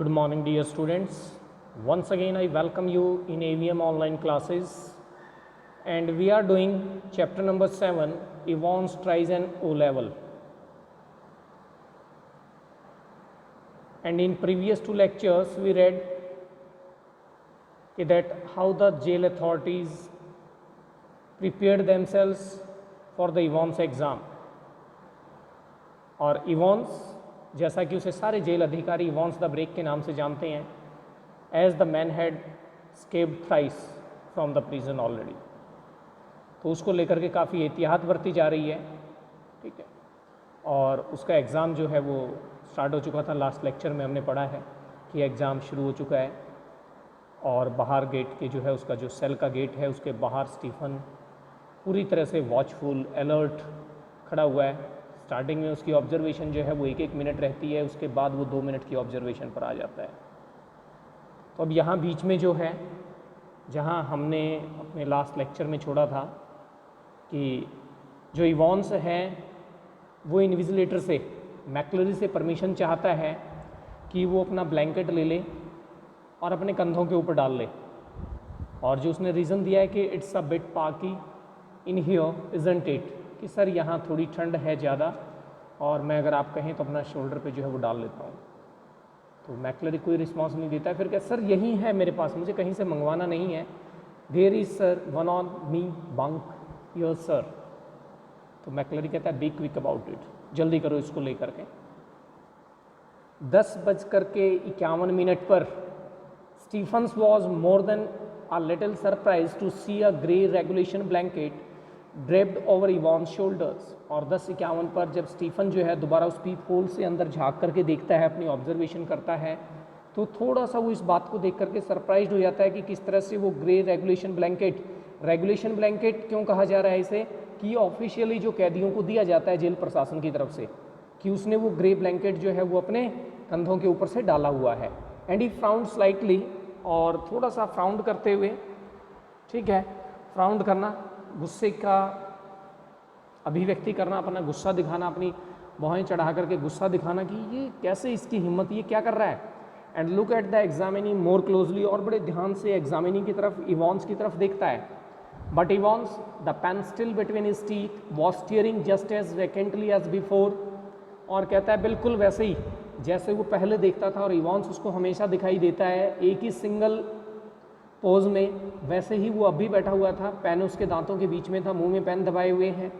Good morning, dear students. Once again, I welcome you in AVM online classes, and we are doing chapter number 7, Evans tries an O level. And in previous two lectures, we read that how the jail authorities prepared themselves for the Evans exam. और इवॉन्स, जैसा कि उसे सारे jail अधिकारी इवॉन्स the break के नाम से जानते हैं, as the man had escaped thrice from the prison already, तो उसको लेकर के काफ़ी एहतियात बरती जा रही है। ठीक है, और उसका एग्ज़ाम जो है वो स्टार्ट हो चुका था। लास्ट लेक्चर में हमने पढ़ा है कि एग्ज़ाम शुरू हो चुका है और बाहर गेट के जो है उसका जो सेल का गेट है उसके बाहर स्टीफन पूरी तरह से वॉचफुल अलर्ट खड़ा हुआ है। स्टार्टिंग में उसकी ऑब्जर्वेशन जो है वो 1-1 मिनट रहती है, उसके बाद वो 2 मिनट की ऑब्जर्वेशन पर आ जाता है। तो अब यहाँ बीच में जो है, जहाँ हमने अपने लास्ट लेक्चर में छोड़ा था कि जो इवॉन्स है वो इन्विजिलेटर से, मैक्लरी से परमिशन चाहता है कि वो अपना ब्लैंकेट ले ले और अपने कंधों के ऊपर डाल ले, और जो उसने रीज़न दिया है कि it's a bit parky in here isn't it, कि सर यहाँ थोड़ी ठंड है ज़्यादा और मैं अगर आप कहें तो अपना शोल्डर पे जो है वो डाल लेता हूँ। तो मैक्लरी कोई रिस्पांस नहीं देता है। फिर क्या, सर यही है मेरे पास, मुझे कहीं से मंगवाना नहीं है। There is sir one on me bunk your sir. तो मैक्लरी कहता है बी क्विक अबाउट इट, जल्दी करो इसको लेकर के। 10:51 पर Stephens was more than a little surprise to see a grey regulation blanket draped over Evans shoulders. और 10:51 पर जब स्टीफन जो है दोबारा उस पीप होल से अंदर झांक करके देखता है, अपनी ऑब्जर्वेशन करता है, तो थोड़ा सा वो इस बात को देख करके सरप्राइज हो जाता है कि किस तरह से वो ग्रे रेगुलेशन ब्लैंकेट क्यों कहा जा रहा है इसे, कि ऑफिशियली जो कैदियों को दिया जाता है जेल प्रशासन की तरफ से, कि उसने वो ग्रे ब्लैंकेट जो है वो अपने कंधों के ऊपर से डाला हुआ है। एंड ही फ्राउंड स्लाइटली, और थोड़ा सा फ्राउंड करते हुए, ठीक है, फ्राउंड करना, गुस्से का अभिव्यक्ति करना, अपना गुस्सा दिखाना, अपनी भौहें चढ़ा करके गुस्सा दिखाना कि ये कैसे इसकी हिम्मत, ये क्या कर रहा है। And look at the examinee more closely, और बड़े ध्यान से एग्जामिनी की तरफ, इवॉन्स की तरफ देखता है। But Evans, the pen still between his teeth was steering just as vacantly as before, और कहता है बिल्कुल वैसे ही जैसे वो पहले देखता था, और इवॉन्स उसको हमेशा दिखाई देता है एक ही सिंगल पोज में, वैसे ही वो अभी बैठा हुआ था। पेन उसके दांतों के बीच में था, मुंह में पेन दबाए हुए हैं,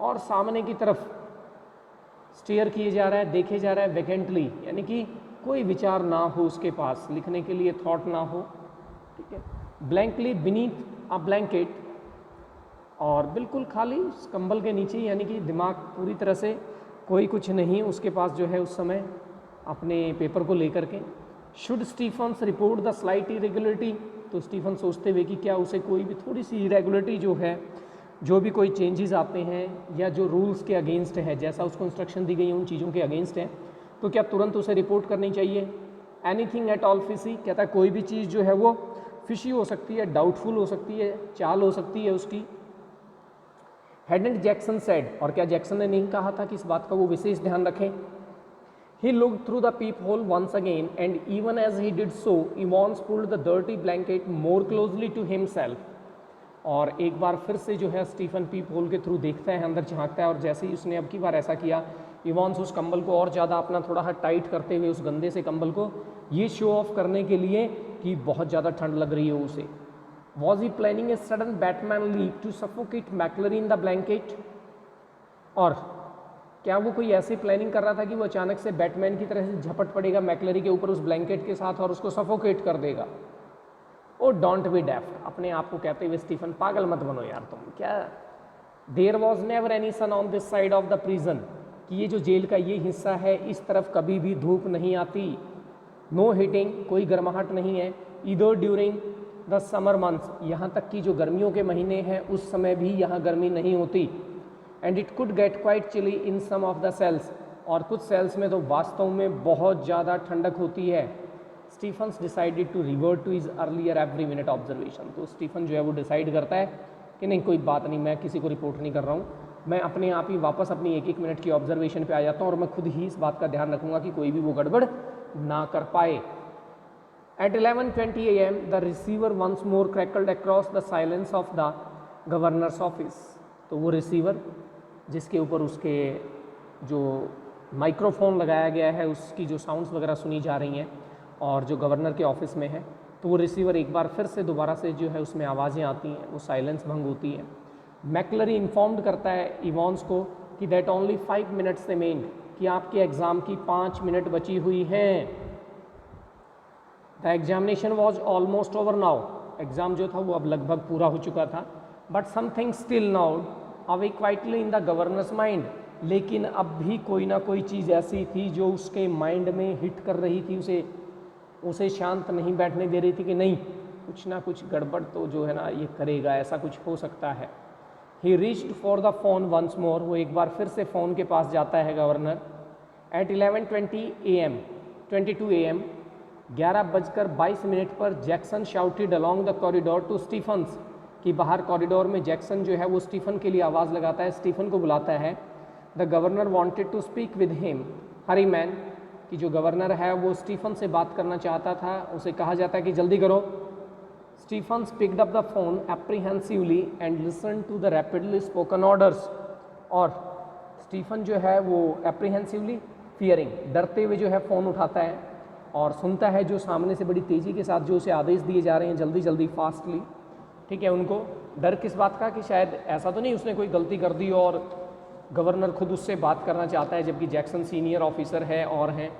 और सामने की तरफ स्टेयर किए जा रहा है, देखे जा रहा है वैकेंटली, यानी कि कोई विचार ना हो उसके पास, लिखने के लिए थॉट ना हो। ठीक है, ब्लैंकली बीनीथ अ ब्लैंकेट, और बिल्कुल खाली उस कंबल के नीचे, यानी कि दिमाग पूरी तरह से कोई कुछ नहीं उसके पास जो है उस समय अपने पेपर को लेकर के। Should Stephens report the slight irregularity, तो स्टीफन सोचते हुए कि क्या उसे कोई भी थोड़ी सी इरेगुलरिटी जो है, जो भी कोई चेंजेस आते हैं या जो रूल्स के अगेंस्ट है, जैसा उसको इंस्ट्रक्शन दी गई है उन चीज़ों के अगेंस्ट है, तो क्या तुरंत उसे रिपोर्ट करनी चाहिए। एनीथिंग एट ऑल फिशी, कहता है कोई भी चीज़ जो है वो फिशी हो सकती है, डाउटफुल हो सकती है, चाल हो सकती है उसकी। हेडेंट जैक्सन सेड, और क्या जैक्सन ने नहीं कहा था कि इस बात का वो विशेष ध्यान रखें। He looked through the peephole once again, and even as he did so, Evans pulled the dirty blanket more closely to himself. और एक बार फिर से जो है स्टीफन पीप होल के थ्रू देखता है, अंदर झांकता है, और जैसे ही उसने अब की बार ऐसा किया, इवॉन्स उस कंबल को और ज़्यादा अपना थोड़ा सा टाइट करते हुए उस गंदे से कंबल को, ये शो ऑफ करने के लिए कि बहुत ज़्यादा ठंड लग रही है उसे। Was he planning a sudden batman leap to suffocate McLeery in the blanket, और क्या वो कोई ऐसी प्लानिंग कर रहा था कि वो अचानक से बैटमैन की तरह से झपट पड़ेगा मैक्लरी के ऊपर उस ब्लैंकेट के साथ और उसको सफोकेट कर देगा। ओ डोंट बी डेफ्ट, अपने आप को कहते हुए स्टीफन, पागल मत बनो यार तुम, क्या। There was never any sun on this side of the prison, कि ये जो जेल का ये हिस्सा है इस तरफ कभी भी धूप नहीं आती। नो हीटिंग, कोई गर्माहट नहीं है। Either during the summer months, यहाँ तक कि जो गर्मियों के महीने हैं उस समय भी यहाँ गर्मी नहीं होती। And it could get quite chilly in some of the cells, और कुछ सेल्स में तो वास्तव में बहुत ज़्यादा ठंडक होती है। Stephens decided to revert to his earlier every minute observation, तो स्टीफन जो है वो डिसाइड करता है कि नहीं कोई बात नहीं, मैं किसी को रिपोर्ट नहीं कर रहा हूँ, मैं अपने आप ही वापस अपनी 1-1 मिनट की ऑब्जर्वेशन पे आ जाता हूँ, और मैं खुद ही इस बात का ध्यान रखूँगा कि कोई भी वो गड़बड़ ना कर पाए। At 11:20 a.m., the receiver once more crackled across the silence of the governor's office. तो वो रिसीवर जिसके ऊपर उसके जो माइक्रोफोन लगाया गया है उसकी जो साउंड्स वगैरह सुनी जा रही हैं और जो गवर्नर के ऑफिस में है, तो वो रिसीवर एक बार फिर से दोबारा से जो है उसमें आवाज़ें आती हैं, वो साइलेंस भंग होती है। मैकलरी इन्फॉर्म्ड करता है इवॉन्स को कि दैट ओनली 5 मिनट्स रिमेन्ड, कि आपके एग्ज़ाम की 5 मिनट बची हुई हैं। The examination was almost over now, exam जो था वो अब लगभग पूरा हो चुका था। But something still now away quietly in the governors mind, लेकिन अब भी कोई ना कोई चीज़ ऐसी थी जो उसके माइंड में हिट कर रही थी, उसे शांत नहीं बैठने दे रही थी कि नहीं, कुछ ना कुछ गड़बड़ तो जो है ना ये करेगा, ऐसा कुछ हो सकता है। He reached for the phone once more, वो एक बार फिर से फ़ोन के पास जाता है गवर्नर। एट 11:22 AM 11:22 पर Jackson shouted along the corridor to Stephens, कि बाहर कॉरिडोर में जैक्सन जो है वो स्टीफन के लिए आवाज़ लगाता है, स्टीफन को बुलाता है। The governor wanted to speak with him, hurry man, कि जो गवर्नर है वो स्टीफन से बात करना चाहता था, उसे कहा जाता है कि जल्दी करो। Stephen picked up the phone apprehensively and listen to the rapidly spoken orders, और स्टीफन जो है वो एप्रीहेंसिवली, फियरिंग, डरते हुए जो है फ़ोन उठाता है और सुनता है जो सामने से बड़ी तेज़ी के साथ जो उसे आदेश दिए जा रहे हैं, जल्दी जल्दी फास्टली, ठीक है। उनको डर किस बात का, कि शायद ऐसा तो नहीं उसने कोई गलती कर दी और गवर्नर खुद उससे बात करना चाहता है, जबकि जैक्सन सीनियर ऑफिसर है और हैं,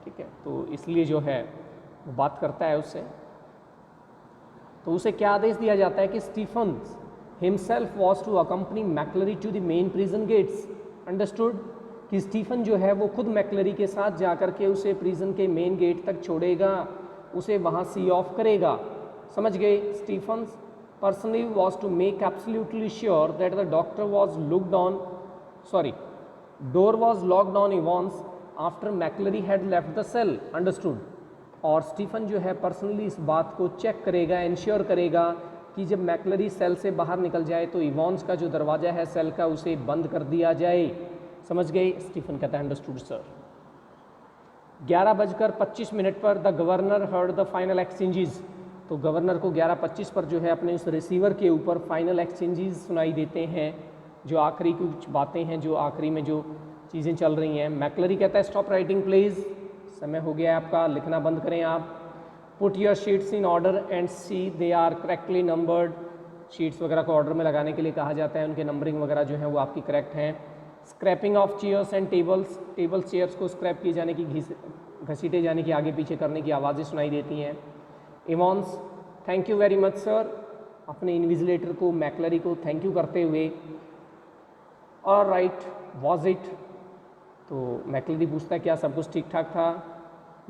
ठीक है, तो इसलिए जो है वो बात करता है उससे। तो उसे क्या आदेश दिया जाता है कि Stephen himself was to accompany McCleery to the main prison gates, understood, कि स्टीफन जो है वो खुद मैकलरी के साथ जाकर के उसे प्रिजन के मेन गेट तक छोड़ेगा, उसे वहाँ सी ऑफ करेगा, समझ गए। Stephen personally was to make absolutely sure that the doctor was locked on door was locked on Evans after McClary had left the cell, understood। और स्टीफन जो है पर्सनली इस बात को चेक करेगा, इंश्योर करेगा कि जब मैकलरी सेल से बाहर निकल जाए तो इवॉन्स का जो दरवाज़ा है सेल का उसे बंद कर दिया जाए, समझ गए। स्टीफन कहता है अंडरस्टूड सर। 11:25 पर the governor heard the final exchanges, तो गवर्नर को 11:25 पर जो है अपने उस रिसीवर के ऊपर फाइनल एक्सचेंजेस सुनाई देते हैं, जो आखिरी कुछ बातें हैं, जो आखिरी में जो चीज़ें चल रही हैं। मैकलरी कहता है स्टॉप राइटिंग प्लीज़, समय हो गया आपका, लिखना बंद करें आप। Put your sheets in order and see they are correctly numbered, sheets वगैरह को ऑर्डर में लगाने के लिए कहा जाता है, उनके नंबरिंग वगैरह जो है वो आपकी करेक्ट हैं। Scraping of chairs and tables chairs को स्क्रैप किए जाने की, घसीटे जाने की, आगे पीछे करने की आवाज़ें सुनाई देती हैं। Evans thank you very much sir, अपने इन्विजिलेटर को, मैकलरी को थैंक यू करते हुए। और राइट वॉज इट, तो मैकलरी पूछता है क्या सब कुछ ठीक ठाक था।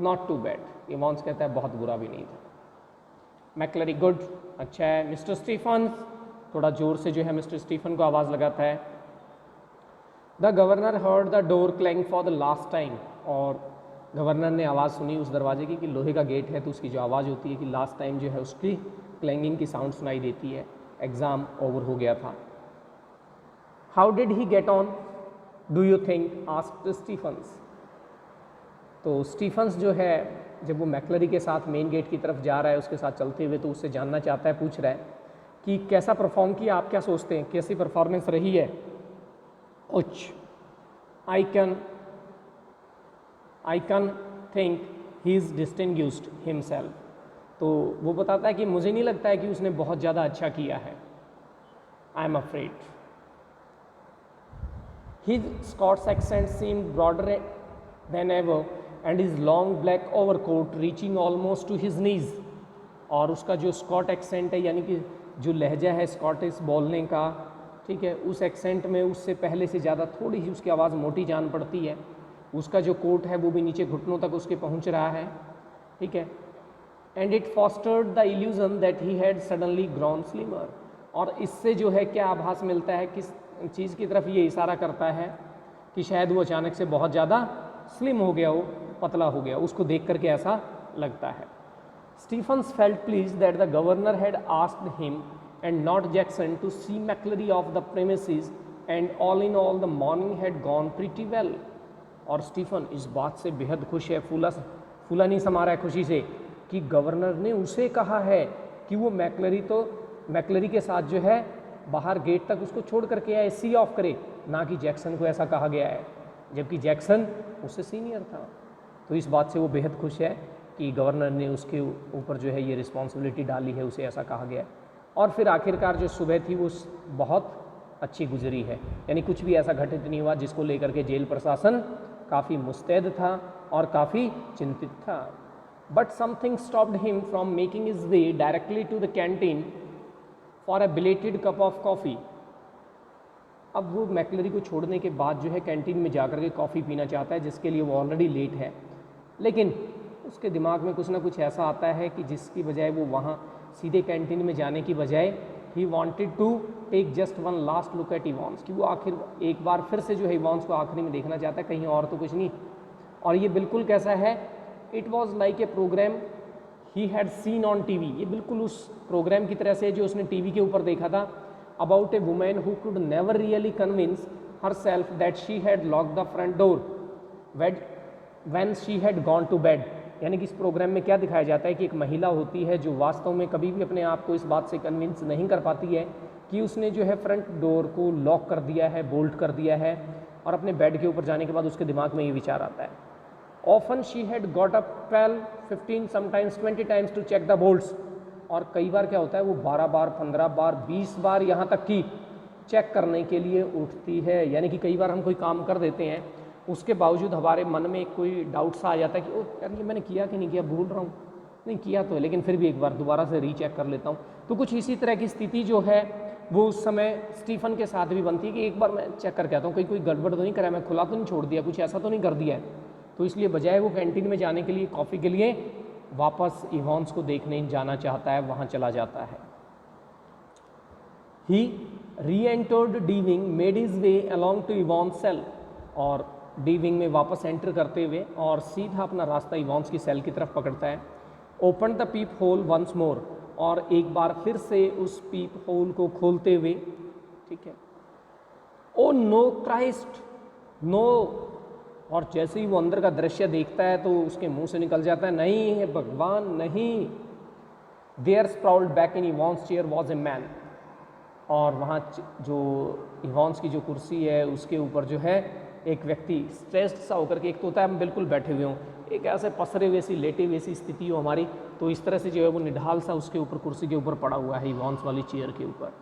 नॉट टू बैड, इवॉन्स कहता है बहुत बुरा भी नहीं था। मैकलरी गुड, अच्छा है। मिस्टर स्टीफन, थोड़ा ज़ोर से जो है मिस्टर स्टीफन को आवाज़ लगाता है। The governor heard the door clang for the last time, और गवर्नर ने आवाज़ सुनी उस दरवाजे की कि लोहे का गेट है तो उसकी जो आवाज़ होती है कि लास्ट टाइम जो है उसकी क्लैंगिंग की साउंड सुनाई देती है। एग्ज़ाम ओवर हो गया था। How did he get on do you think, asked Stephens. तो स्टीफन्स जो है जब वो मैकलरी के साथ मेन गेट की तरफ जा रहा है उसके साथ चलते हुए, तो उससे जानना चाहता है, पूछ रहा है कि कैसा परफॉर्म किया, आप क्या सोचते हैं, कैसी परफॉर्मेंस रही है। उच I can think he is distinguished himself, तो वो बताता है कि मुझे नहीं लगता है कि उसने बहुत ज़्यादा अच्छा किया है। I am afraid. His Scots accent seemed broader than ever and his long black overcoat reaching almost to his knees, और उसका जो स्कॉट एक्सेंट है यानी कि जो लहजा है स्कॉटिश बोलने का, ठीक है, उस एक्सेंट में उससे पहले से ज़्यादा थोड़ी ही उसकी आवाज़ मोटी जान पड़ती है। उसका जो कोट है वो भी नीचे घुटनों तक उसके पहुंच रहा है, ठीक है। And it fostered the illusion that he had suddenly grown slimmer, और इससे जो है क्या आभास मिलता है, किस चीज़ की तरफ ये इशारा करता है कि शायद वो अचानक से बहुत ज़्यादा स्लिम हो गया हो, पतला हो गया, उसको देख करके ऐसा लगता है। Stephens felt pleased that the governor had asked him and not Jackson to see McCleery off the premises and all in all the morning had gone pretty well, और स्टीफन इस बात से बेहद खुश है, फूला नहीं समा रहा है खुशी से कि गवर्नर ने उसे कहा है कि वो मैकलरी के साथ जो है बाहर गेट तक उसको छोड़ करके आए, सी ऑफ करे, ना कि जैक्सन को ऐसा कहा गया है, जबकि जैक्सन उससे सीनियर था। तो इस बात से वो बेहद खुश है कि गवर्नर ने उसके ऊपर जो है ये रिस्पॉन्सिबिलिटी डाली है, उसे ऐसा कहा गया है। और फिर आखिरकार जो सुबह थी वो बहुत अच्छी गुजरी है, यानी कुछ भी ऐसा घटित नहीं हुआ जिसको लेकर के जेल प्रशासन काफ़ी मुस्तैद था और काफ़ी चिंतित था। But something stopped him from making his way directly to the canteen for a belated cup of coffee. अब वो मैकलरी को छोड़ने के बाद जो है कैंटीन में जाकर के कॉफ़ी पीना चाहता है, जिसके लिए वो ऑलरेडी लेट है, लेकिन उसके दिमाग में कुछ ना कुछ ऐसा आता है कि जिसकी बजाय वो वहाँ सीधे कैंटीन में जाने की बजाय he wanted to take just one last look at Evans, कि वो आखिर एक बार फिर से जो है इवॉन्स को आखिरी में देखना चाहता है, कहीं और तो कुछ नहीं। और ये बिल्कुल कैसा है, it was like a programme he had seen on TV, ये बिल्कुल उस प्रोग्राम की तरह से जो उसने टीवी के ऊपर देखा था, about a woman who could never really convince herself that she had lock the front door when she had gone to bed. यानी कि इस प्रोग्राम में क्या दिखाया जाता है कि एक महिला होती है जो वास्तव में कभी भी अपने आप को इस बात से कन्विंस नहीं कर पाती है कि उसने जो है फ्रंट डोर को लॉक कर दिया है, बोल्ट कर दिया है, और अपने बेड के ऊपर जाने के बाद उसके दिमाग में ये विचार आता है। Often she had got up 12, 15, sometimes 20 times to check the bolts, और कई बार क्या होता है वो 12 बार, 15 बार, 20 बार यहाँ तक कि चेक करने के लिए उठती है। यानी कि कई बार हम कोई काम कर देते हैं, उसके बावजूद हमारे मन में कोई डाउट सा आ जाता है कि ओ यार ये मैंने किया कि नहीं किया, भूल रहा हूँ, नहीं किया तो है, लेकिन फिर भी एक बार दोबारा से रीचेक कर लेता हूँ। तो कुछ इसी तरह की स्थिति जो है वो उस समय स्टीफन के साथ भी बनती है कि एक बार मैं चेक करके आता हूँ, कहीं कोई गड़बड़ तो नहीं करा, मैं खुला तो नहीं छोड़ दिया, कुछ ऐसा तो नहीं कर दिया है। तो इसलिए बजाय वो कैंटीन में जाने के लिए कॉफ़ी के लिए वापस इवॉन्स को देखने जाना चाहता है, वहाँ चला जाता है। He re entered D wing, made his way along to Evans cell, और डी विंग में वापस एंटर करते हुए और सीधा अपना रास्ता इवॉन्स की सेल की तरफ पकड़ता है। Open the peephole once more, और एक बार फिर से उस पीप होल को खोलते हुए, ठीक है, ओ नो क्राइस्ट नो, और जैसे ही वो अंदर का दृश्य देखता है तो उसके मुंह से निकल जाता है, नहीं है भगवान नहीं। There sprawled back in Evans chair was a man, और वहाँ जो इवॉन्स की जो कुर्सी है उसके ऊपर जो है एक व्यक्ति स्ट्रेस्ड सा होकर के, एक तो होता है हम बिल्कुल बैठे हुए हों, एक ऐसे पसरे हुए सी लेटे हुए सी स्थिति हो हमारी, तो इस तरह से जो है वो निढाल सा उसके ऊपर कुर्सी के ऊपर पड़ा हुआ है इवॉन्स वाली चेयर के ऊपर।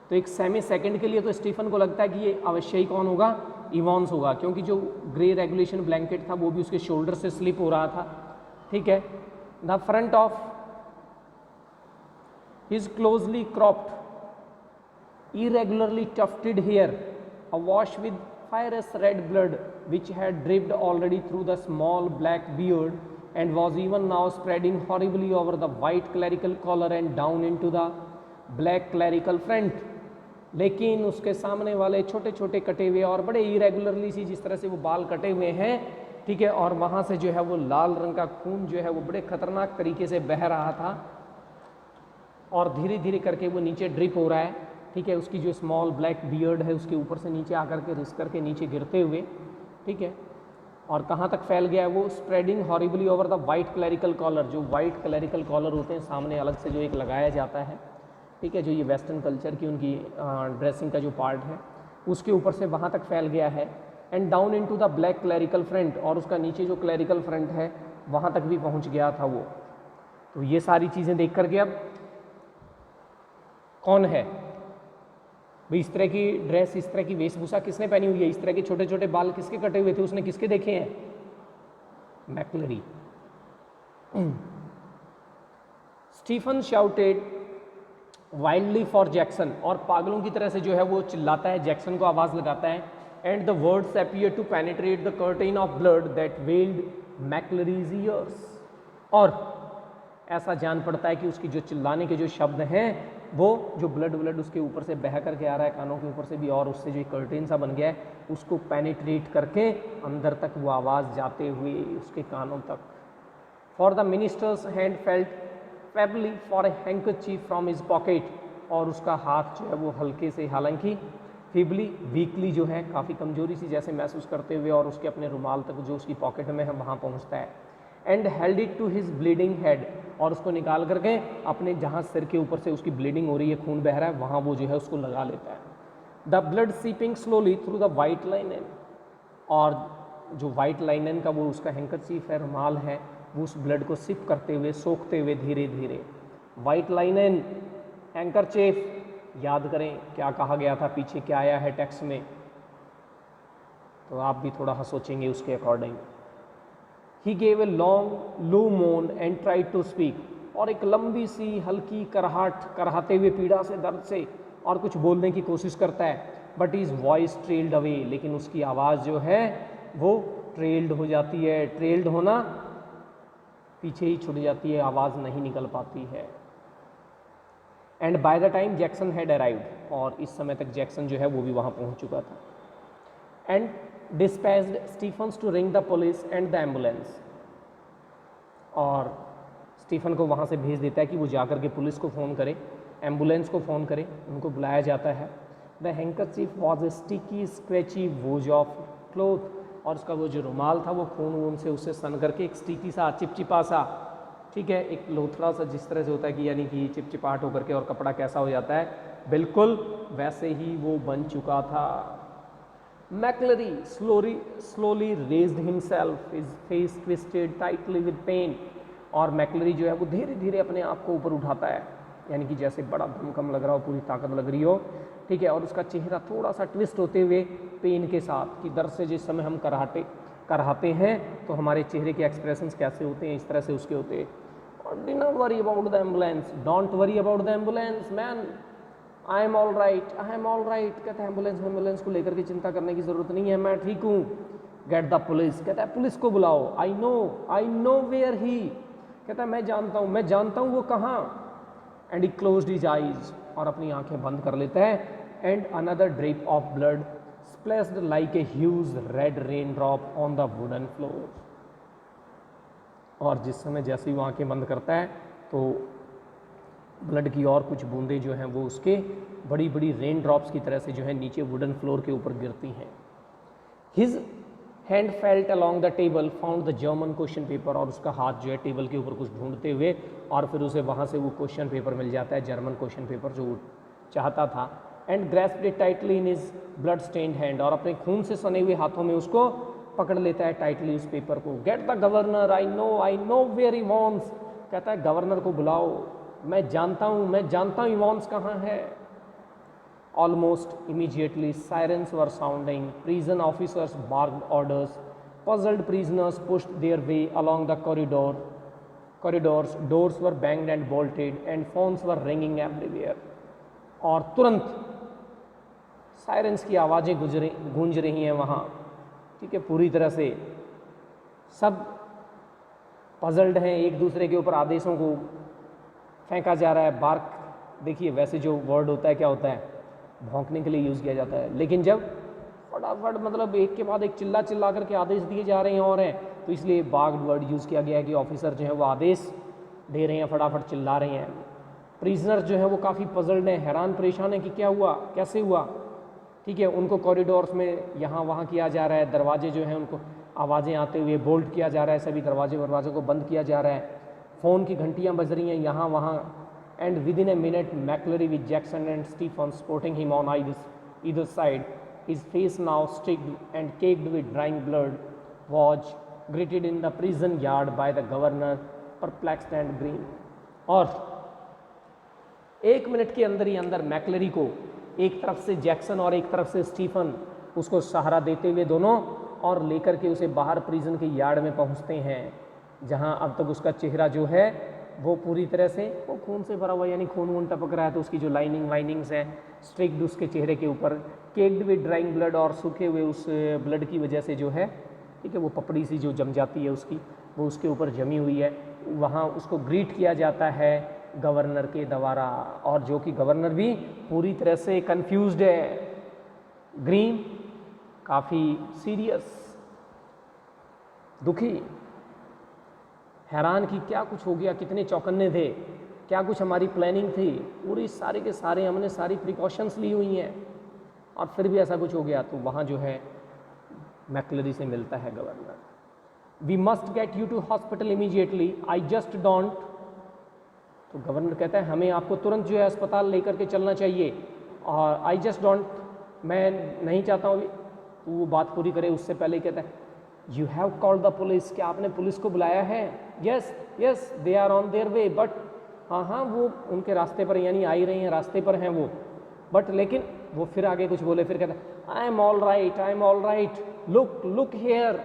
तो एक सेमी सेकंड के लिए तो स्टीफन को लगता है कि ये अवश्य ही कौन होगा, इवॉन्स होगा, क्योंकि जो ग्रे रेगुलेशन ब्लैंकेट था वो भी उसके शोल्डर से स्लिप हो रहा था, ठीक है। The front of his closely cropped irregularly tufted hair, awash with fierce red blood which had dripped already through the small black beard and was even now spreading horribly over the white clerical collar and down into the black clerical front। लेकिन उसके सामने वाले छोटे छोटे कटे हुए और बड़े इरेगुलरली सी जिस तरह से वो बाल कटे हुए हैं, ठीक है, और वहाँ से जो है वो लाल रंग का खून जो है वो बड़े खतरनाक तरीके से बह रहा था और धीरे धीरे करके वो नीचे ड्रिप हो रहा है, ठीक है। उसकी जो स्मॉल ब्लैक बियर्ड है उसके ऊपर से नीचे आकर के रिस करके नीचे गिरते हुए, ठीक है, और कहाँ तक फैल गया है वो, spreading horribly over the white clerical collar, जो वाइट क्लैरिकल कॉलर होते हैं सामने अलग से जो एक लगाया जाता है, ठीक है, जो ये वेस्टर्न कल्चर की उनकी ड्रेसिंग का जो पार्ट है उसके ऊपर से वहाँ तक फैल गया है। And down into the black clerical front, और उसका नीचे जो क्लैरिकल फ्रंट है वहाँ तक भी पहुँच गया था वो। तो ये सारी चीज़ें देख करके अब कौन है भाई, इस तरह की ड्रेस, इस तरह की वेशभूषा किसने पहनी हुई है, इस तरह के छोटे छोटे बाल किसके कटे हुए थे, उसने किसके देखे हैं, McClary. Stephen shouted wildly for Jackson, और पागलों की तरह से जो है वो चिल्लाता है, जैक्सन को आवाज़ लगाता है। And the words appear to penetrate the curtain of blood that welled McLeery's ears, और ऐसा जान पड़ता है कि उसकी जो चिल्लाने के जो शब्द हैं वो जो ब्लड उसके ऊपर से बह करके आ रहा है कानों के ऊपर से भी, और उससे जो कर्टेन सा बन गया है उसको पेनिट्रेट करके अंदर तक वो आवाज़ जाते हुए उसके कानों तक। For the minister's hand felt feebly for a handkerchief from his pocket, और उसका हाथ जो है वो हल्के से, हालांकि फीबली, वीकली जो है काफ़ी कमजोरी सी जैसे महसूस करते हुए, और उसके अपने रुमाल तक जो उसकी पॉकेट में है वहाँ पहुँचता है। And held it to his bleeding head, और उसको निकाल करके अपने जहाँ सिर के ऊपर से उसकी ब्लीडिंग हो रही है, खून बह रहा है, वहाँ वो जो है उसको लगा लेता है। The blood seeping slowly through the white linen, और जो वाइट लाइनन का वो उसका हैंकरचीफ है, रुमाल है, वो उस ब्लड को सिप करते हुए, सोखते हुए धीरे धीरे। वाइट लाइनन, हैंकरचीफ, याद करें क्या कहा गया था, पीछे क्या आया है टेक्स्ट में, तो आप भी थोड़ा सोचेंगे उसके अकॉर्डिंग। He gave a long low moan and tried to speak, और एक लंबी सी हल्की कराहट कराहते हुए, पीड़ा से, दर्द से, और कुछ बोलने की कोशिश करता है, but is voice trailed away, लेकिन उसकी आवाज़ जो है वो ट्रेल्ड हो जाती है। ट्रेल्ड होना, पीछे ही छूट जाती है, आवाज़ नहीं निकल पाती है। And by the time Jackson had arrived, और इस समय तक जैक्सन जो है वो भी वहाँ पहुँच चुका था। And dispatched Stephens to ring the police and the ambulance, और स्टीफन को वहाँ से भेज देता है कि वो जाकर के पुलिस को फ़ोन करे, एम्बुलेंस को फ़ोन करे, उनको बुलाया जाता है। The handkerchief was a sticky scratchy wodge of cloth, और उसका वो जो रुमाल था वो खून वून से उससे सन करके एक स्टिकी सा, चिपचिपा सा, ठीक है, एक लोथड़ा सा जिस तरह से होता है कि यानी कि चिपचिपाहट होकर के और कपड़ा कैसा हो जाता है, बिल्कुल वैसे ही वो बन चुका था। मैक्लरी slowly raised himself, his face twisted tightly with pain, और मैक्लरी जो है वो धीरे धीरे अपने आप को ऊपर उठाता है, यानी कि जैसे बड़ा धमकम लग रहा हो, पूरी ताकत लग रही हो, ठीक है, और उसका चेहरा थोड़ा सा ट्विस्ट होते हुए पेन के साथ, कि दर्द से जिस समय हम कराहते हैं तो हमारे चेहरे के एक्सप्रेशंस कैसे होते हैं, इस तरह से उसके होते हैं। और do not worry about the ambulance, don't worry about the ambulance man, I am all right, I am all right. कहता है एम्बुलेंस को लेकर के चिंता करने की ज़रूरत नहीं है, मैं ठीक हूँ। गेट द पुलिस, कहता है पुलिस को बुलाओ। आई नो वेयर ही, कहता है मैं जानता हूँ वो कहाँ। And he closed his eyes, और अपनी आंखें बंद कर लेता है। And another drip of blood splashed like a huge red rain drop on the wooden floor, और जिस समय जैसे ही वो आंखें बंद करता है तो ब्लड की और कुछ बूंदें जो हैं वो उसके बड़ी बड़ी रेन ड्रॉप्स की तरह से जो है नीचे वुडन फ्लोर के ऊपर गिरती हैं। His hand felt along the table, found the German question paper, और उसका हाथ जो है टेबल के ऊपर कुछ ढूंढते हुए, और फिर उसे वहाँ से वो क्वेश्चन पेपर मिल जाता है, जर्मन क्वेश्चन पेपर जो वो चाहता था। And grasped it tightly in his blood stained hand, और अपने खून से सने हुए हाथों में उसको पकड़ लेता है टाइटली उस पेपर को। Get the governor, I know where he wants, कहता है गवर्नर को बुलाओ, मैं जानता हूँ इवॉन्स कहाँ है। Almost immediately sirens were sounding, prison officers barked orders, puzzled prisoners pushed their way along the corridors, doors were banged and bolted, and phones were ringing everywhere. और तुरंत सायरेंस की आवाज़ें गूंज रही हैं वहाँ, ठीक है, पूरी तरह से सब पजल्ड हैं, एक दूसरे के ऊपर आदेशों को फेंका जा रहा है। बार्क, देखिए वैसे जो वर्ड होता है क्या होता है, भौंकने के लिए यूज़ किया जाता है, लेकिन जब फटाफट मतलब एक के बाद एक चिल्ला करके आदेश दिए जा रहे हैं और हैं, तो इसलिए बार्क्ड वर्ड यूज़ किया गया है कि ऑफिसर जो है वो आदेश दे रहे हैं, फटाफट चिल्ला रहे हैं। प्रिजनर जो है वो काफ़ी पजल्ड हैं, हैरान परेशान हैं कि क्या हुआ, कैसे हुआ, ठीक है। उनको कॉरिडोर्स में यहाँ वहाँ किया जा रहा है, दरवाजे जो हैं उनको आवाज़ें आते हुए बोल्ट किया जा रहा है, सभी दरवाजे को बंद किया जा रहा है, फ़ोन की घंटियाँ बज रही हैं यहाँ वहाँ। And within a minute, McClary with Jackson and Stephens supporting him on either side, his face now streaked and caked with drying blood, was greeted in the prison yard by the governor, perplexed and green. और 1 minute के अंदर ही अंदर मैक्लरी को एक तरफ से Jackson और एक तरफ से स्टीफन उसको सहारा देते हुए दोनों, और लेकर के उसे बाहर प्रिजन के यार्ड में पहुंचते हैं, जहां अब तक उसका चेहरा जो है वो पूरी तरह से वो खून से भरा हुआ, यानी खून वून टपक रहा है, तो उसकी जो लाइनिंग्स हैं स्ट्रिक्ड उसके चेहरे के ऊपर, केक्ड विद ड्राइंग ब्लड, और सूखे हुए उस ब्लड की वजह से जो है, ठीक है, वो पपड़ी सी जो जम जाती है उसकी, वो उसके ऊपर जमी हुई है। वहाँ उसको ग्रीट किया जाता है गवर्नर के द्वारा, और जो कि गवर्नर भी पूरी तरह से कंफ्यूज्ड है, ग्रीन, काफ़ी सीरियस, दुखी, हैरान कि क्या कुछ हो गया, कितने चौकन्ने थे, क्या कुछ हमारी प्लानिंग थी, पूरी सारे के सारे हमने सारी प्रिकॉशंस ली हुई हैं, और फिर भी ऐसा कुछ हो गया। तो वहाँ जो है मैक्लरी से मिलता है governor. We must get you to hospital immediately, I just don't. तो गवर्नर कहता है हमें आपको तुरंत जो है अस्पताल लेकर के चलना चाहिए, और आई जस्ट डोंट, मैं नहीं चाहता हूँ। तो वो बात पूरी करे उससे पहले ही कहता है you have called the police, क्या आपने पुलिस को बुलाया है? Yes yes they are on their way, but हाँ हाँ वो उनके रास्ते पर, यानी आ ही रही हैं, रास्ते पर हैं वो, बट लेकिन वो फिर आगे कुछ बोले, फिर कहता है I am all right, I am all right, look look here.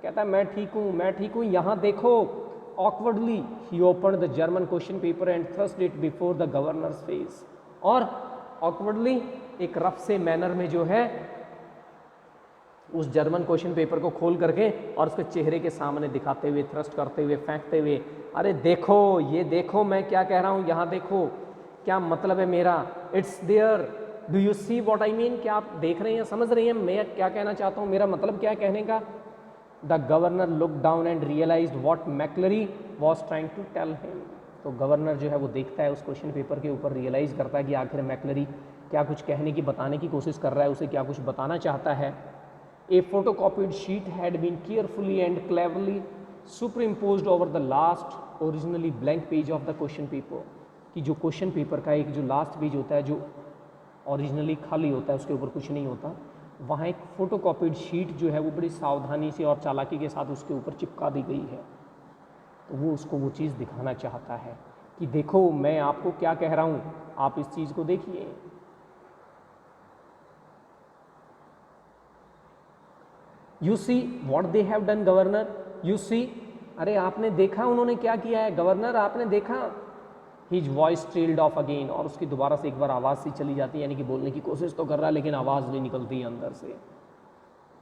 कहता है मैं ठीक हूँ, यहाँ देखो। Awkwardly, he opened the German question paper and thrust it before the governor's face. और awkwardly, एक रफ से मैनर में जो है उस जर्मन क्वेश्चन पेपर को खोल करके और उसके चेहरे के सामने दिखाते हुए, थ्रस्ट करते हुए, फेंकते हुए, अरे देखो, ये देखो मैं क्या कह रहा हूँ, यहाँ देखो क्या मतलब है मेरा, it's there, do you see what I mean, क्या आप देख रहे हैं, समझ रही हैं मैं क्या कहना चाहता हूँ, मेरा मतलब क्या है कहने का। The governor look down and realised what McLeery was trying to tell him. तो गवर्नर जो है वो देखता है उस क्वेश्चन पेपर के ऊपर, रियलाइज करता है कि आखिर मैक्लरी क्या कुछ कहने की, बताने की कोशिश कर रहा है, उसे क्या कुछ बताना चाहता है। A photocopied sheet had been carefully and cleverly superimposed over the last originally blank page of the question paper. कि जो क्वेश्चन पेपर का एक जो लास्ट पेज होता है, जो ओरिजिनली खाली होता है, उसके ऊपर कुछ नहीं होता, वहाँ एक फोटोकॉपीड शीट जो है वो बड़ी सावधानी से और चालाकी के साथ उसके ऊपर चिपका दी गई है। तो वो उसको वो चीज़ दिखाना चाहता है कि देखो मैं आपको क्या कह रहा हूँ, आप इस चीज़ को देखिए। You see what they have done governor, you see, अरे आपने देखा उन्होंने क्या किया है गवर्नर, आपने देखा। His voice trailed of again, और उसकी दोबारा से एक बार आवाज़ सी चली जाती है, यानी कि बोलने की कोशिश तो कर रहा है लेकिन आवाज़ नहीं निकलती है अंदर से।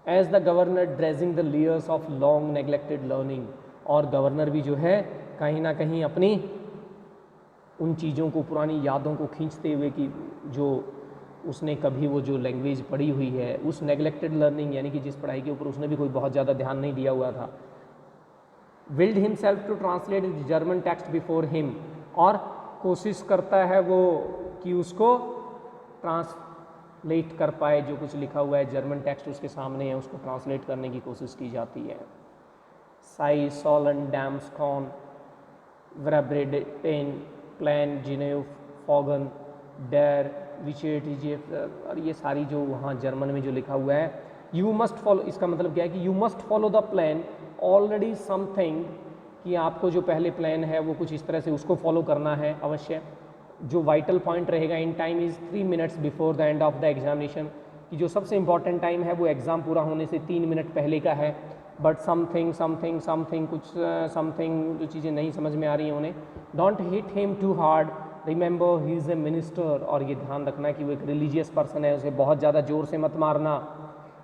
As the governor dredging the layers of long neglected learning, और गवर्नर भी जो है कहीं ना कहीं अपनी उन चीज़ों को, पुरानी यादों को खींचते हुए कि जो उसने कभी वो जो लैंग्वेज पढ़ी हुई है, उस नेग्लेक्टेड लर्निंग यानी कि जिस पढ़ाई के ऊपर उसने भी कोई बहुत ज़्यादा ध्यान नहीं दिया हुआ था, willed himself to translate the German text before him, और कोशिश करता है वो कि उसको ट्रांसलेट कर पाए, जो कुछ लिखा हुआ है जर्मन टेक्स्ट उसके सामने है उसको ट्रांसलेट करने की कोशिश की जाती है। Sai Solan डैम्सकॉन व्रब्रेडेन plan zineb फॉगन der विचेट, और ये सारी जो वहाँ जर्मन में जो लिखा हुआ है, यू मस्ट फॉलो, इसका मतलब क्या है कि you must follow the plan already something, कि आपको जो पहले प्लान है वो कुछ इस तरह से उसको फॉलो करना है अवश्य। जो वाइटल पॉइंट रहेगा in time is 3 minutes before the end of the examination, कि जो सबसे इंपॉर्टेंट टाइम है वो एग्ज़ाम पूरा होने से 3 मिनट पहले का है। बट समथिंग समथिंग समथिंग कुछ समथिंग जो चीज़ें नहीं समझ में आ रही हैं उन्हें, don't hit him too hard, remember he is a minister, और ये ध्यान रखना कि वो एक रिलीजियस पर्सन है, उसे बहुत ज़्यादा ज़ोर से मत मारना।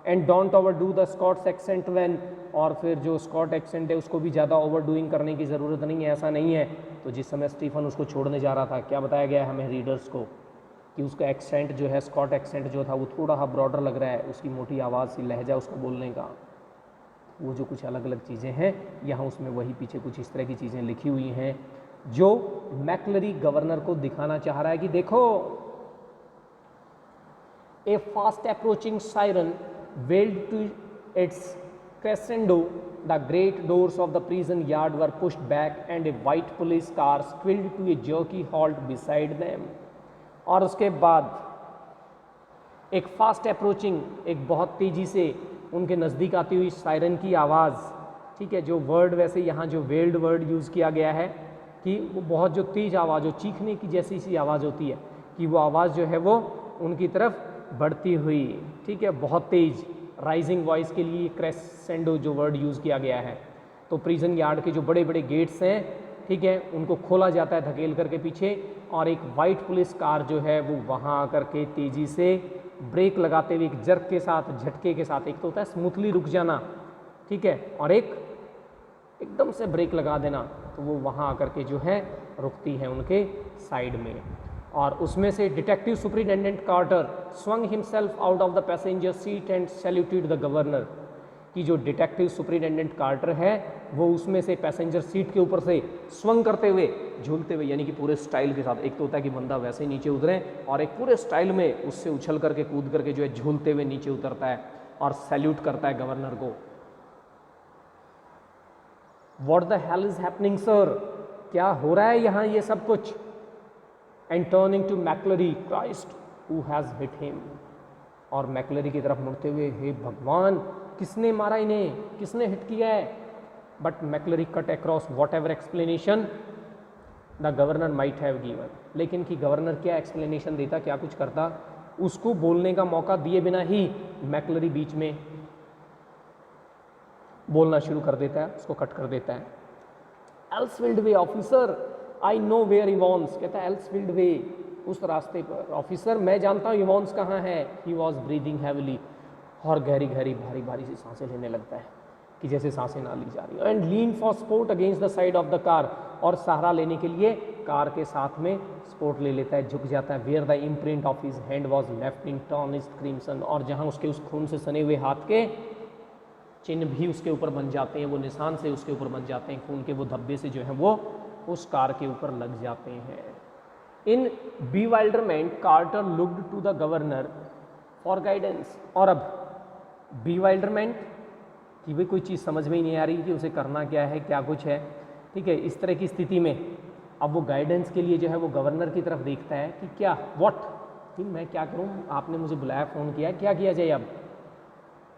And don't overdo the Scots accent when, और फिर जो स्कॉट एक्सेंट है उसको भी ज़्यादा ओवर डूइंग करने की ज़रूरत नहीं है, ऐसा नहीं है। तो जिस समय स्टीफन उसको छोड़ने जा रहा था, क्या बताया गया है हमें रीडर्स को कि उसका एक्सेंट जो है, स्कॉट एक्सेंट जो था वो थोड़ा सा ब्रॉडर लग रहा है, उसकी मोटी आवाज़ सी लहजा उसको बोलने का, वो जो कुछ अलग अलग चीज़ें हैं यहाँ उसमें वही पीछे कुछ इस तरह की चीज़ें लिखी हुई हैं जो मैक्लरी गवर्नर को दिखाना चाह रहा है कि देखो। A fast approaching siren wailed to its crescendo, the great doors of the prison yard were pushed back and a white police car squealed to a jerky halt beside them। और उसके बाद एक फास्ट अप्रोचिंग, एक बहुत तेज़ी से उनके नज़दीक आती हुई सायरन की आवाज़, ठीक है, जो वर्ड वैसे यहाँ जो वेल्ड वर्ड यूज़ किया गया है कि वो बहुत जो तेज़ आवाज़, जो चीखने की जैसी सी आवाज़ होती है, कि वो आवाज़ जो है वो उनकी तरफ बढ़ती हुई, ठीक है, बहुत तेज़ राइजिंग वॉइस के लिए क्रेसेंडो जो वर्ड यूज़ किया गया है। तो प्रिजन यार्ड के जो बड़े बड़े गेट्स हैं, ठीक है, उनको खोला जाता है धकेल करके पीछे, और एक वाइट पुलिस कार जो है वो वहाँ आकर के तेज़ी से ब्रेक लगाते हुए एक जर्क के साथ, झटके के साथ, एक तो होता है स्मूथली रुक जाना, ठीक है, और एक एकदम से ब्रेक लगा देना, तो वो वहाँ आकर के जो है रुकती है उनके साइड में। और उसमें से detective superintendent Carter swung himself out of the passenger seat and saluted the governor, कि जो डिटेक्टिव सुपरिटेंडेंट कार्टर है वो उसमें से पैसेंजर सीट के ऊपर से स्वंग करते हुए, झूलते हुए, यानी कि पूरे स्टाइल के साथ, एक तो होता है कि बंदा वैसे ही नीचे उतरे, और एक पूरे स्टाइल में उससे उछल करके कूद करके जो है झूलते हुए नीचे उतरता है और सैल्यूट करता है गवर्नर को। What the hell is happening sir, क्या हो रहा है यहाँ ये सब कुछ। And turning to McLeery, Christ who has hit him, और मैक्लरी की तरफ मुड़ते हुए, हे भगवान किसने मारा इन्हें, किसने हिट किया है। But McLeery cut across whatever explanation the governor might have given, लेकिन कि गवर्नर क्या एक्सप्लेनेशन देता, क्या कुछ करता, उसको बोलने का मौका दिए बिना ही मैक्लरी बीच में बोलना शुरू कर देता है, उसको कट कर देता है। एल्सफील्ड वे ऑफिसर, आई नो वेयर इवॉन्स, कहता है एल्सफील्ड वे, उस रास्ते पर ऑफिसर मैं जानता हूँ इवॉन्स कहाँ है। ही वॉज ब्रीदिंग हैविली, और गहरी गहरी भारी भारी सी सांसें लेने लगता है कि जैसे सांसें ना ली जा रही। And lean for support against the side of the car, और सहारा लेने के लिए कार के साथ में सपोर्ट ले लेता है, झुक जाता है। Where the imprint of his hand was left in tawniest crimson, और जहाँ उसके उस खून से सने हुए हाथ के चिन्ह भी उसके ऊपर बन जाते हैं, वो निशान से उसके ऊपर बन जाते हैं, खून के वो धब्बे से जो है वो उस कार के ऊपर लग जाते हैं। In bewilderment Carter looked to the governor for guidance, और अब bewilderment कि भाई कोई चीज़ समझ में ही नहीं आ रही कि उसे करना क्या है, क्या कुछ है, ठीक है। इस तरह की स्थिति में अब वो गाइडेंस के लिए जो है वो गवर्नर की तरफ देखता है कि क्या व्हाट, कि मैं क्या करूं, आपने मुझे बुलाया, फ़ोन किया, क्या किया जाए अब।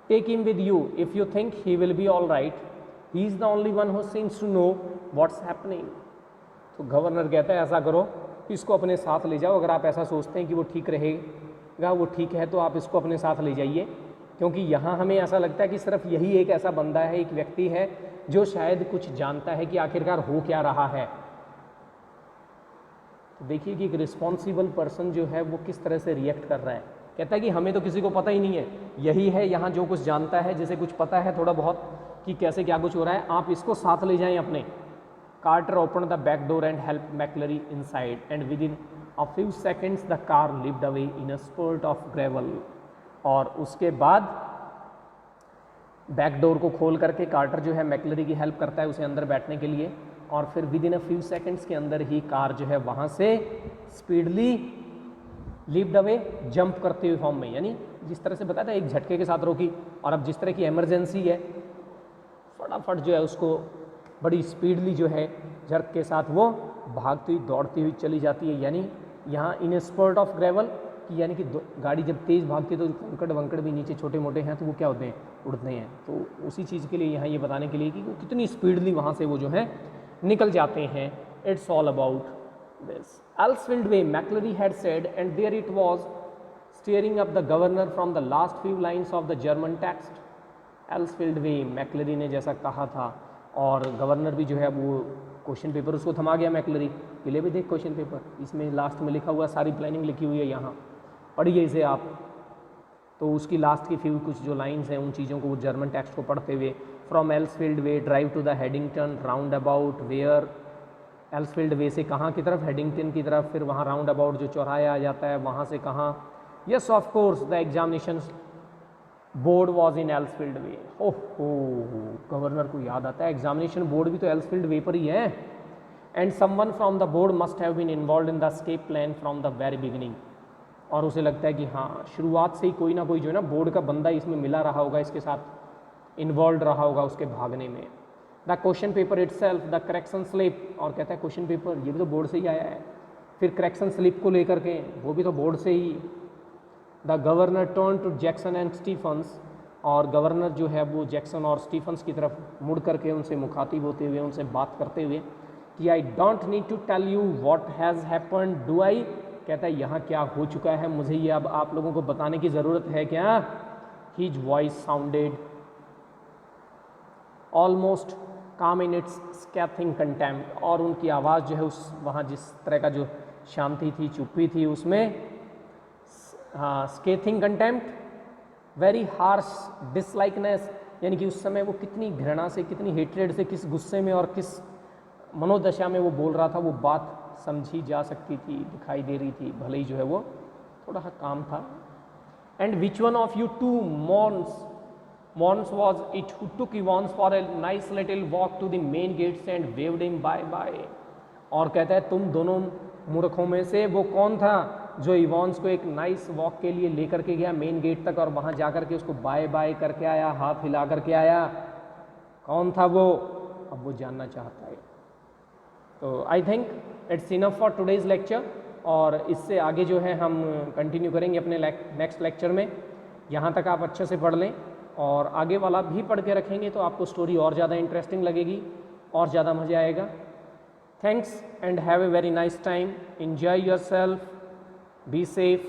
Take him with you if you think he will be all right, he is the only one who seems to know what's happening. तो गवर्नर कहता है ऐसा करो, इसको अपने साथ ले जाओ, अगर आप ऐसा सोचते हैं कि वो ठीक रहेगा, वो ठीक है, तो आप इसको अपने साथ ले जाइए, क्योंकि यहाँ हमें ऐसा लगता है कि सिर्फ यही एक ऐसा बंदा है, एक व्यक्ति है जो शायद कुछ जानता है कि आखिरकार हो क्या रहा है। तो देखिए कि एक रिस्पॉन्सिबल पर्सन जो है वो किस तरह से रिएक्ट कर रहा है। कहता है कि हमें तो किसी को पता ही नहीं है, यही है यहाँ जो कुछ जानता है, जिसे कुछ पता है थोड़ा बहुत कि कैसे क्या कुछ हो रहा है, आप इसको साथ ले जाएं अपने। Carter opened the back door and helped McClary inside, and within a few seconds the car leaped away in a spurt of gravel. और उसके बाद बैक डोर को खोल करके कार्टर जो है मैक्लरी की हेल्प करता है उसे अंदर बैठने के लिए, और फिर with in a few seconds के अंदर ही कार जो है वहाँ से स्पीडली लीप्ड अवे, जंप करते हुए फॉर्म में, यानी जिस तरह से बताया था एक झटके के साथ रोकी, और अब जिस तरह की इमरजेंसी है फटाफट जो है उसको बड़ी स्पीडली जो है झटक के साथ वो भागती हुई दौड़ती हुई चली जाती है। यानी यहाँ इन स्पर्ट ऑफ ग्रेवल कि यानी कि गाड़ी जब तेज़ भागती है तो कंकड़ वंकड़ भी नीचे छोटे मोटे हैं तो वो क्या होते हैं, उड़ते हैं। तो उसी चीज़ के लिए यहाँ ये बताने के लिए कि वो कितनी स्पीडली वहाँ से वो जो है निकल जाते हैं। It's all about this. Elsfield Way McLeery had said, and there it was staring up the governor from the last few lines of the German text. Elsfield Way McLeery ने जैसा कहा था, और गवर्नर भी जो है वो क्वेश्चन पेपर उसको थमा गया मैक्लरी कि ले भी देख क्वेश्चन पेपर, इसमें लास्ट में लिखा हुआ सारी प्लानिंग लिखी हुई है, यहाँ पढ़िए इसे आप। तो उसकी लास्ट की फ्यू कुछ जो लाइंस हैं उन चीज़ों को वो जर्मन टेक्स्ट को पढ़ते हुए, from Elsfield Way drive to the Headington roundabout where, Elsfield Way से कहाँ की तरफ, हेडिंगटन की तरफ, फिर वहाँ राउंड अबाउट जो चौराहे आ जाता है वहाँ से कहाँ। Yes of course the examination board was in Elsfield Way. ओहो, गवर्नर को याद आता है एग्जामिनेशन बोर्ड भी तो एल्सफील्ड वे पर ही है। And someone from the board must have been involve in the escape plan from the very beginning. और उसे लगता है कि हाँ शुरुआत से ही कोई ना कोई जो है ना बोर्ड का बंदा इसमें मिला रहा होगा, इसके साथ इन्वॉल्व रहा होगा उसके भागने में। The question paper itself, the correction slip, और कहता है क्वेश्चन पेपर ये भी तो बोर्ड से ही आया है, फिर करेक्शन स्लिप को लेकर के वो भी तो बोर्ड से ही। The governor turn to Jackson and Stephens, और गवर्नर जो है वो जैक्सन और स्टीफन्स की तरफ मुड़ करके उनसे मुखातिब होते हुए, उनसे बात करते हुए कि I don't need to tell you what has happened do I. कहता है यहाँ क्या हो चुका है मुझे ये अब आप लोगों को बताने की ज़रूरत है क्या। हिज वॉइस साउंडेड ऑलमोस्ट काम इन इट्स स्कैथिंग कंटेम्प्ट, और उनकी आवाज़ जो है उस वहाँ जिस तरह का जो शांति थी, चुप्पी थी, उसमें हाँ स्केथिंग कंटेम्प्ट, वेरी हार्श डिसलाइकनेस, यानी कि उस समय वो कितनी घृणा से, कितनी हेट्रेड से, किस गुस्से में और किस मनोदशा में वो बोल रहा था, वो बात समझी जा सकती थी, दिखाई दे रही थी, भले ही जो है वो थोड़ा सा काम था। And which one of you two morons was it who took Evans for a nice little walk to the main gates and waved him bye bye. और कहता है तुम दोनों मूर्खों में से वो कौन था जो इवॉन्स को एक नाइस वॉक के लिए लेकर के गया मेन गेट तक, और वहाँ जा कर के उसको बाय बाय करके आया, हाथ हिला करके आया। कौन था वो? अब वो जानना चाहता है। तो I think it's enough for today's lecture, और इससे आगे जो है हम कंटिन्यू करेंगे अपने नेक्स्ट लेक्चर में। यहाँ तक आप अच्छे से पढ़ लें और आगे वाला भी पढ़ के रखेंगे तो आपको स्टोरी और ज़्यादा इंटरेस्टिंग लगेगी और ज़्यादा मज़ा आएगा। Thanks and have a very nice time, enjoy yourself, be safe.